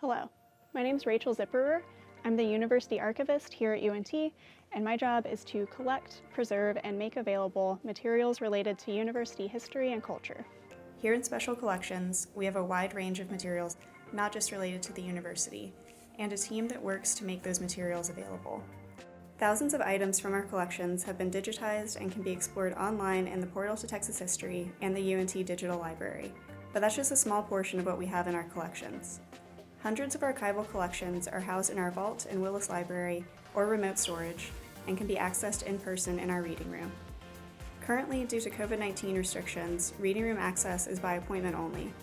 Hello, my name is Rachel Zipperer. I'm the University Archivist here at UNT, and my job is to collect, preserve, and make available materials related to university history and culture. Here in Special Collections, we have a wide range of materials, not just related to the university, and a team that works to make those materials available. Thousands of items from our collections have been digitized and can be explored online in the Portal to Texas History and the UNT Digital Library. But that's just a small portion of what we have in our collections. Hundreds of archival collections are housed in our vault in Willis Library or remote storage and can be accessed in person in our reading room. Currently, due to COVID-19 restrictions, reading room access is by appointment only,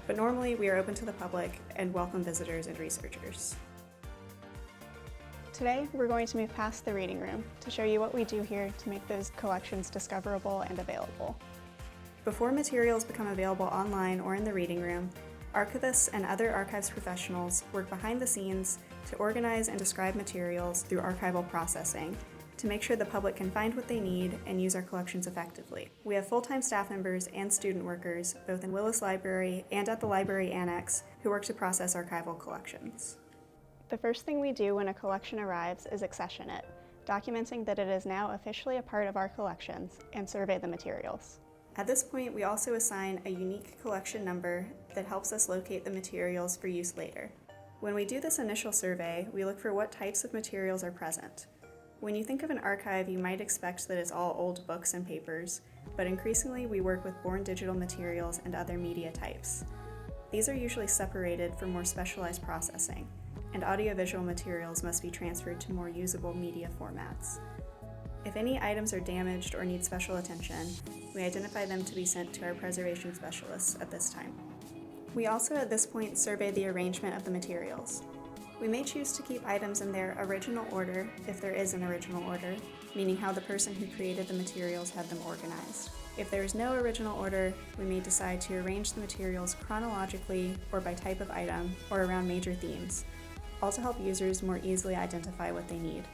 but normally we are open to the public and welcome visitors and researchers. Today, we're going to move past the reading room to show you what we do here to make those collections discoverable and available. Before materials become available online or in the reading room, archivists and other archives professionals work behind the scenes to organize and describe materials through archival processing to make sure the public can find what they need and use our collections effectively. We have full-time staff members and student workers, both in Willis Library and at the Library Annex, who work to process archival collections. The first thing we do when a collection arrives is accession it, documenting that it is now officially a part of our collections, and survey the materials. At this point, we also assign a unique collection number that helps us locate the materials for use later. When we do this initial survey, we look for what types of materials are present. When you think of an archive, you might expect that it's all old books and papers, but increasingly we work with born digital materials and other media types. These are usually separated for more specialized processing, and audiovisual materials must be transferred to more usable media formats. If any items are damaged or need special attention, we identify them to be sent to our preservation specialists at this time. We also at this point survey the arrangement of the materials. We may choose to keep items in their original order if there is an original order, meaning how the person who created the materials had them organized. If there is no original order, we may decide to arrange the materials chronologically or by type of item or around major themes, all to help users more easily identify what they need.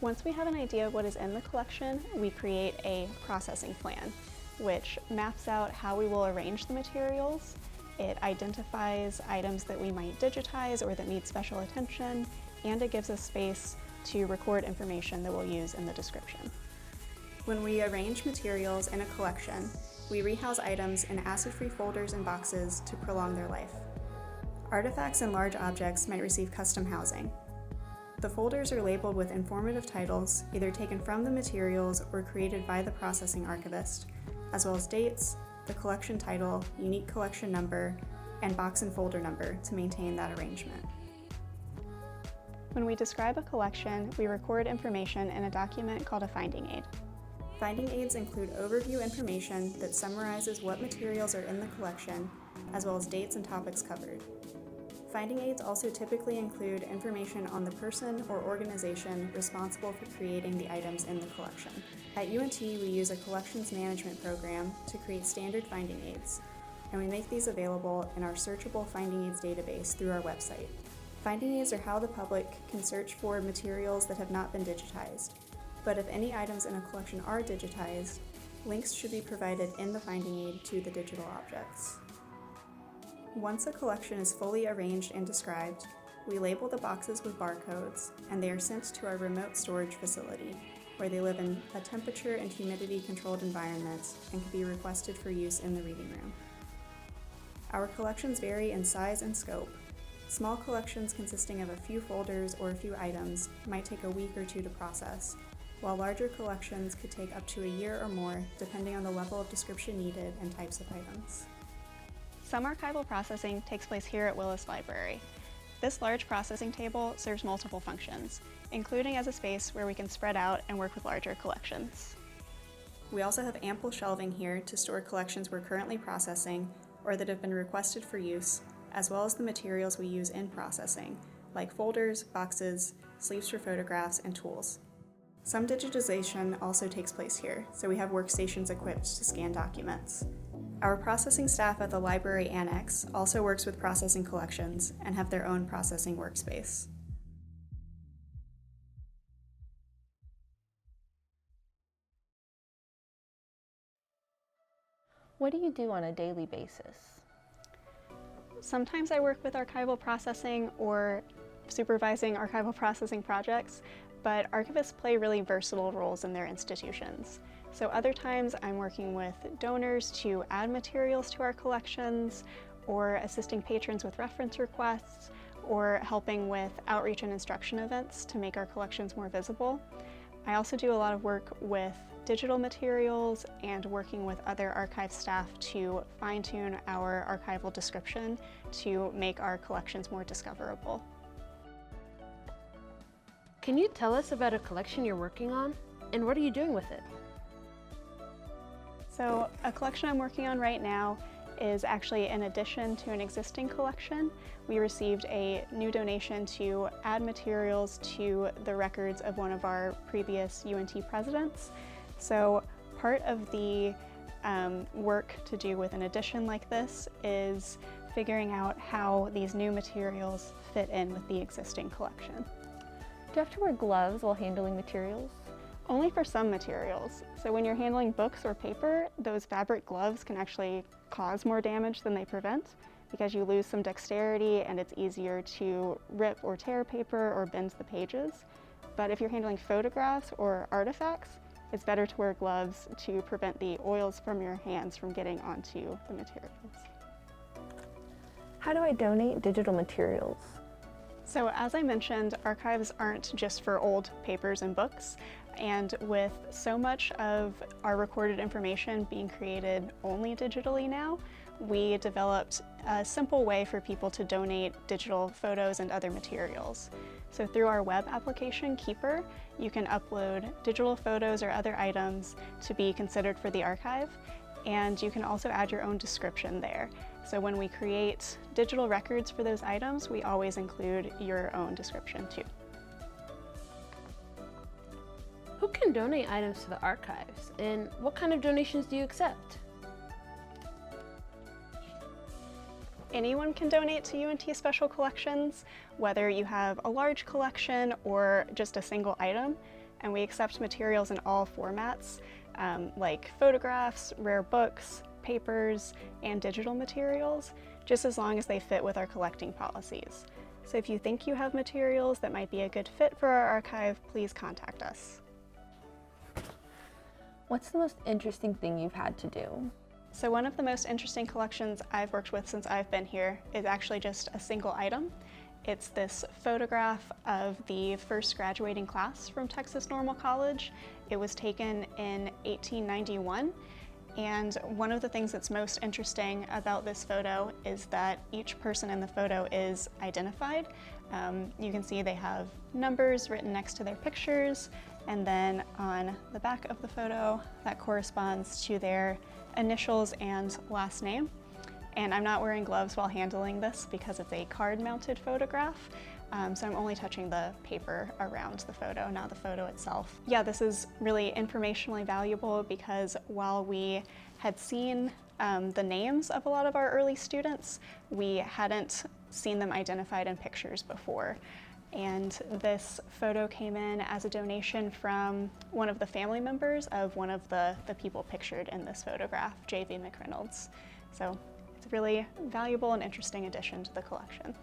Once we have an idea of what is in the collection, we create a processing plan, which maps out how we will arrange the materials. It identifies items that we might digitize or that need special attention, and it gives us space to record information that we'll use in the description. When we arrange materials in a collection, we rehouse items in acid-free folders and boxes to prolong their life. Artifacts and large objects might receive custom housing. The folders are labeled with informative titles, either taken from the materials or created by the processing archivist, as well as dates, the collection title, unique collection number, and box and folder number to maintain that arrangement. When we describe a collection, we record information in a document called a finding aid. Finding aids include overview information that summarizes what materials are in the collection, as well as dates and topics covered. Finding aids also typically include information on the person or organization responsible for creating the items in the collection. At UNT, we use a collections management program to create standard finding aids, and we make these available in our searchable finding aids database through our website. Finding aids are how the public can search for materials that have not been digitized, but if any items in a collection are digitized, links should be provided in the finding aid to the digital objects. Once a collection is fully arranged and described, we label the boxes with barcodes, and they are sent to our remote storage facility, where they live in a temperature and humidity controlled environment and can be requested for use in the reading room. Our collections vary in size and scope. Small collections consisting of a few folders or a few items might take a week or two to process, while larger collections could take up to a year or more, depending on the level of description needed and types of items. Some archival processing takes place here at Willis Library. This large processing table serves multiple functions, including as a space where we can spread out and work with larger collections. We also have ample shelving here to store collections we're currently processing or that have been requested for use, as well as the materials we use in processing, like folders, boxes, sleeves for photographs, and tools. Some digitization also takes place here, so we have workstations equipped to scan documents. Our processing staff at the Library Annex also works with processing collections and have their own processing workspace. What do you do on a daily basis? Sometimes I work with archival processing or supervising archival processing projects, but archivists play really versatile roles in their institutions. So other times I'm working with donors to add materials to our collections, or assisting patrons with reference requests, or helping with outreach and instruction events to make our collections more visible. I also do a lot of work with digital materials and working with other archive staff to fine-tune our archival description to make our collections more discoverable. Can you tell us about a collection you're working on, and what are you doing with it? So a collection I'm working on right now is actually an addition to an existing collection. We received a new donation to add materials to the records of one of our previous UNT presidents. So part of the work to do with an addition like this is figuring out how these new materials fit in with the existing collection. Do you have to wear gloves while handling materials? Only for some materials. So when you're handling books or paper, those fabric gloves can actually cause more damage than they prevent because you lose some dexterity and it's easier to rip or tear paper or bend the pages. But if you're handling photographs or artifacts, it's better to wear gloves to prevent the oils from your hands from getting onto the materials. How do I donate digital materials? So as I mentioned, archives aren't just for old papers and books, and with so much of our recorded information being created only digitally now, we developed a simple way for people to donate digital photos and other materials. So through our web application, Keeper, you can upload digital photos or other items to be considered for the archive, and you can also add your own description there. So when we create digital records for those items, we always include your own description too. Who can donate items to the archives, and what kind of donations do you accept? Anyone can donate to UNT Special Collections, whether you have a large collection or just a single item, and we accept materials in all formats, like photographs, rare books, papers, and digital materials, just as long as they fit with our collecting policies. So if you think you have materials that might be a good fit for our archive, please contact us. What's the most interesting thing you've had to do? So one of the most interesting collections I've worked with since I've been here is actually just a single item. It's this photograph of the first graduating class from Texas Normal College. It was taken in 1891. And one of the things that's most interesting about this photo is that each person in the photo is identified. You can see they have numbers written next to their pictures, and then on the back of the photo, that corresponds to their initials and last name. And I'm not wearing gloves while handling this because it's a card-mounted photograph. So I'm only touching the paper around the photo, not the photo itself. Yeah, this is really informationally valuable because while we had seen the names of a lot of our early students, we hadn't seen them identified in pictures before. And this photo came in as a donation from one of the family members of one of the people pictured in this photograph, J.V. McReynolds. So it's a really valuable and interesting addition to the collection.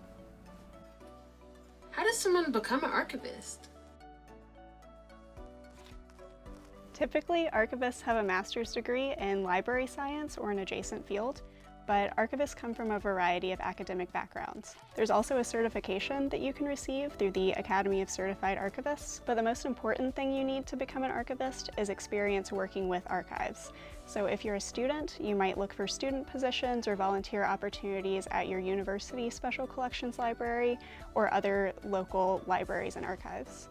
How does someone become an archivist? Typically, archivists have a master's degree in library science or an adjacent field, but archivists come from a variety of academic backgrounds. There's also a certification that you can receive through the Academy of Certified Archivists, but the most important thing you need to become an archivist is experience working with archives. So if you're a student, you might look for student positions or volunteer opportunities at your university special collections library or other local libraries and archives.